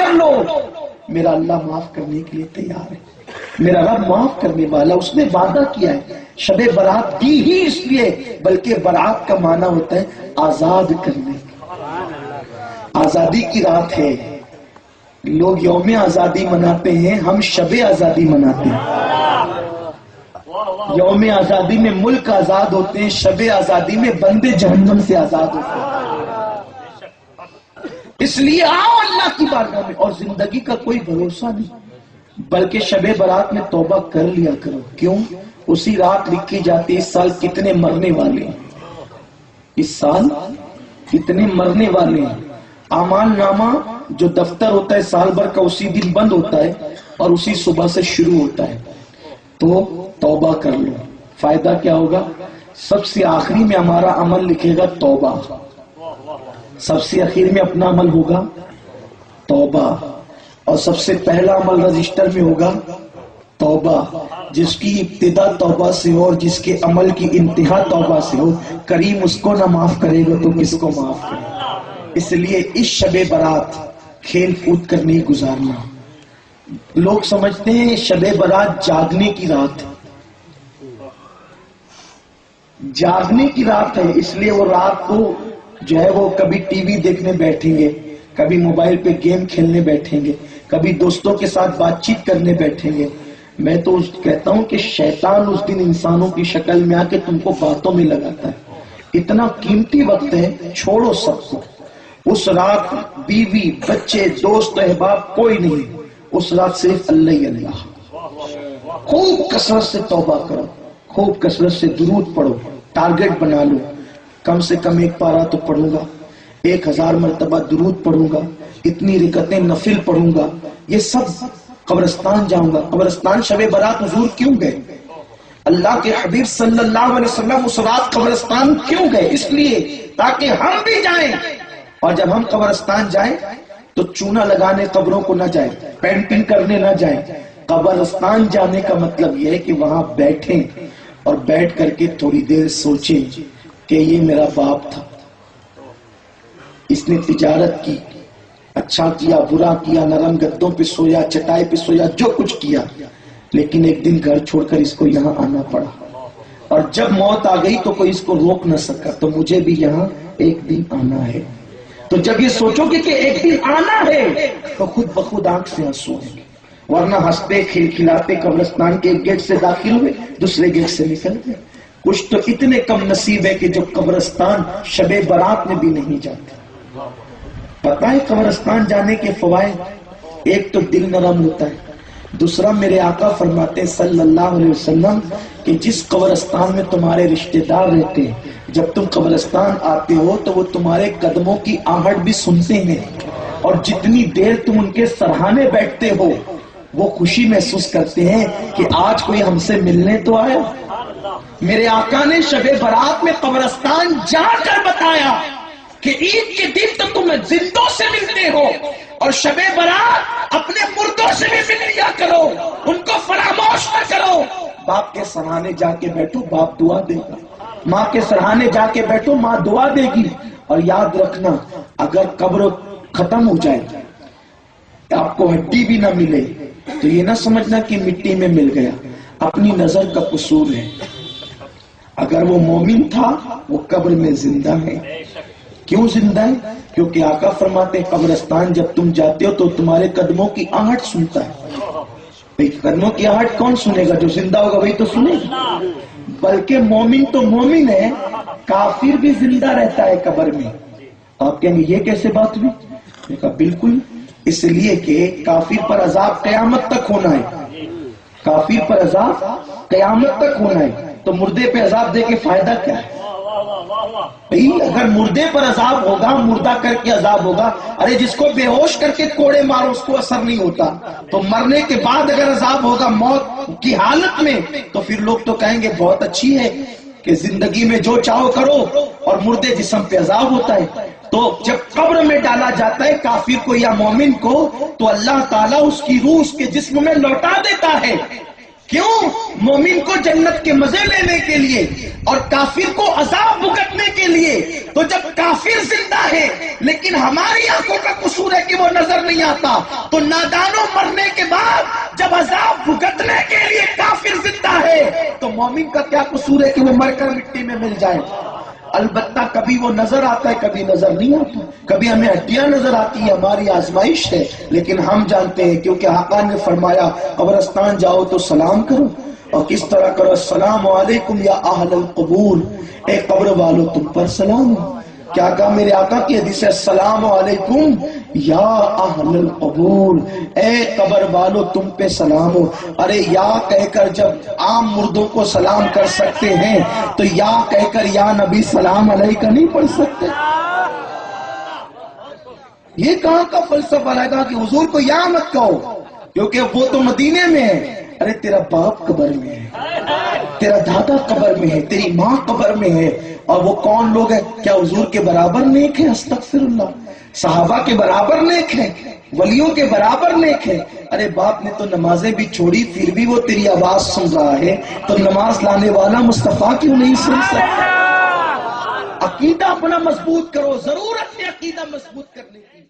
کر لو، میرا اللہ معاف کرنے کے لیے تیار ہے، میرا رب معاف کرنے والا، اس نے وعدہ کیا ہے۔ شب برات دی ہی اس لیے، بلکہ برات کا معنی ہوتا ہے آزاد کرنے، آزادی کی رات ہے۔ لوگ یوم آزادی مناتے ہیں، ہم شب آزادی مناتے ہیں۔ یوم آزادی میں ملک آزاد ہوتے ہیں، شب آزادی میں بندے جہنم سے آزاد ہوتے ہیں۔ اس لیے آؤ اللہ کی بارگاہ میں، اور زندگی کا کوئی بھروسہ نہیں، بلکہ شب برات میں توبہ کر لیا کرو۔ کیوں؟ اسی رات لکھی جاتی ہے اس سال کتنے مرنے والے ہیں، اس سال کتنے مرنے والے ہیں۔ اعمال نامہ جو دفتر ہوتا ہے سال بھر کا، اسی دن بند ہوتا ہے اور اسی صبح سے شروع ہوتا ہے۔ تو توبہ کر لو، فائدہ کیا ہوگا؟ سب سے آخری میں ہمارا عمل لکھے گا توبہ، سب سے اخیر میں اپنا عمل ہوگا توبہ، اور سب سے پہلا عمل رجسٹر میں ہوگا توبہ۔ جس کی ابتدا توبہ سے ہو اور جس کے عمل کی انتہا توبہ سے ہو، کریم اس کو نہ معاف کرے گا تو کس کو معاف کرے گا؟ اس لیے اس شب برات کھیل کود کر نہیں گزارنا۔ لوگ سمجھتے ہیں شب برات جاگنے کی رات ہے، جاگنے کی رات ہے، اس لیے وہ رات کو جو ہے وہ کبھی ٹی وی دیکھنے بیٹھیں گے، کبھی موبائل پہ گیم کھیلنے بیٹھیں گے، کبھی دوستوں کے ساتھ بات چیت کرنے بیٹھیں گے۔ میں تو کہتا ہوں کہ شیطان اس دن انسانوں کی شکل میں آ کے تم کو باتوں میں لگاتا ہے۔ اتنا قیمتی وقت ہے، چھوڑو سب کو۔ اس رات بیوی بچے دوست احباب کوئی نہیں، اس رات صرف اللہ ہی اللہ۔ خوب کثرت سے توبہ کرو، خوب کثرت سے درود پڑھو، ٹارگٹ بنا لو، کم سے کم ایک پارہ تو پڑھوں گا، 1000 مرتبہ درود پڑھوں گا، اتنی رکعتیں نفل پڑھوں گا، یہ سب قبرستان جاؤں گا۔ قبرستان شب برات حضور کیوں گئے؟ اللہ کے حبیب صلی اللہ علیہ وسلم اس رات قبرستان کیوں گئے؟ اس لیے تاکہ ہم بھی جائیں، اور جب ہم قبرستان جائیں تو چونا لگانے قبروں کو نہ جائیں، پینٹنگ کرنے نہ جائیں۔ قبرستان جانے کا مطلب یہ ہے کہ وہاں بیٹھیں اور بیٹھ کر کے تھوڑی دیر سوچیں کہ یہ میرا باپ تھا، اس نے تجارت کی، اچھا کیا برا کیا، نرم گدوں پہ سویا چٹائی پہ سویا، جو کچھ کیا، لیکن ایک دن گھر چھوڑ کر اس کو یہاں آنا پڑا، اور جب موت آ گئی تو کوئی اس کو روک نہ سکا، تو مجھے بھی یہاں ایک دن آنا ہے۔ تو جب یہ سوچو گے کہ ایک دن آنا ہے تو خود بخود آنکھ سے آنسو آئیں گے، ورنہ ہنستے کھلکھلاتے قبرستان کے ایک گیٹ سے داخل ہوئے، دوسرے گیٹ سے نکل گئے۔ کچھ تو اتنے کم نصیب ہے کہ جو قبرستان شب برات میں بھی نہیں جاتے۔ پتہ ہے قبرستان جانے کے فوائد؟ ایک تو دل نرم ہوتا ہے، دوسرا میرے آقا فرماتے ہیں صلی اللہ علیہ وسلم کہ جس قبرستان میں تمہارے رشتہ دار رہتے ہیں، جب تم قبرستان آتے ہو تو وہ تمہارے قدموں کی آہٹ بھی سنتے ہیں، اور جتنی دیر تم ان کے سرہانے بیٹھتے ہو وہ خوشی محسوس کرتے ہیں کہ آج کوئی ہم سے ملنے تو آیا۔ میرے آقا نے شب برات میں قبرستان جا کر بتایا کہ عید کے دن تو تم زندوں سے ملتے ہو، اور شب برات اپنے مردوں سے بھی مل لیا کرو، ان کو فراموش نہ کرو۔ باپ کے سرہانے جا کے بیٹھو، باپ دعا دے گا، ماں کے سرہانے جا کے بیٹھو، ماں دعا دے گی۔ اور یاد رکھنا، اگر قبر ختم ہو جائے، آپ کو ہڈی بھی نہ ملے، تو یہ نہ سمجھنا کہ مٹی میں مل گیا، اپنی نظر کا قصور ہے۔ اگر وہ مومن تھا وہ قبر میں زندہ ہے۔ کیوں زندہ ہے؟ کیونکہ آقا فرماتے ہیں قبرستان جب تم جاتے ہو تو تمہارے قدموں کی آہٹ سنتا ہے۔ قدموں کی آہٹ کون سنے گا؟ جو زندہ ہوگا وہی تو سنے گا۔ بلکہ مومن تو مومن ہے، کافر بھی زندہ رہتا ہے قبر میں۔ آپ کہیں گے یہ کیسے بات ہوئی؟ میں نے کہا بالکل، اس لیے کہ کافر پر عذاب قیامت تک ہونا ہے، کافر پر عذاب قیامت تک ہونا ہے، تو مردے پہ عذاب دے کے فائدہ کیا ہے؟ اگر مردے پر عذاب ہوگا، مردہ کر کے عذاب ہوگا، ارے جس کو بے ہوش کر کے کوڑے مارو اس کو اثر نہیں ہوتا، تو مرنے کے بعد اگر عذاب ہوگا موت کی حالت میں، تو پھر لوگ تو کہیں گے بہت اچھی ہے کہ زندگی میں جو چاہو کرو، اور مردے جسم پہ عذاب ہوتا ہے۔ تو جب قبر میں ڈالا جاتا ہے کافر کو یا مومن کو، تو اللہ تعالیٰ اس کی روح اس کے جسم میں لوٹا دیتا ہے۔ کیوں؟ مومن کو جنت کے مزے لینے کے لیے اور کافر کو عذاب بھگتنے کے لیے۔ تو جب کافر زندہ ہے لیکن ہماری آنکھوں کا قصور ہے کہ وہ نظر نہیں آتا تو نادانوں مرنے کے بعد جب عذاب بھگتنے کے لیے کافر زندہ ہے تو مومن کا کیا قصور ہے کہ وہ مر کر مٹی میں مل جائے؟ البتہ کبھی وہ نظر آتا ہے کبھی نظر نہیں آتا، کبھی ہمیں ہڈیاں نظر آتی ہیں، ہماری آزمائش ہے، لیکن ہم جانتے ہیں کیونکہ آقا نے فرمایا قبرستان جاؤ تو سلام کرو، اور کس طرح کرو؟ السلام علیکم یا اہل القبور، اے قبر والو تم پر سلام ہو۔ کیا کہا میرے آقا کی حدیث ہے؟ السلام علیکم یا اہل القبور، اے قبر والو تم پہ سلام ہو۔ ارے یا کہہ کر جب عام مردوں کو سلام کر سکتے ہیں تو یا کہہ کر یا نبی سلام علیکہ نہیں پڑھ سکتے؟ یہ کہاں کا فلسفہ لائے گا کہ حضور کو یا مت کہو کیونکہ وہ تو مدینے میں ہے؟ ارے تیرا باپ قبر میں ہے، تیرا دادا قبر میں ہے، تیری ماں قبر میں ہے، اور وہ کون لوگ ہیں؟ کیا حضور کے برابر نیک ہے؟ استغفر اللہ، صحابہ کے برابر نیک ہے، ولیوں کے برابر نیک ہے؟ ارے باپ نے تو نمازیں بھی چھوڑی پھر بھی وہ تیری آواز سن رہا ہے، تو نماز لانے والا مصطفیٰ کیوں نہیں سن سکتا؟ عقیدہ اپنا مضبوط کرو، ضرورت ہے عقیدہ مضبوط کرنے کی۔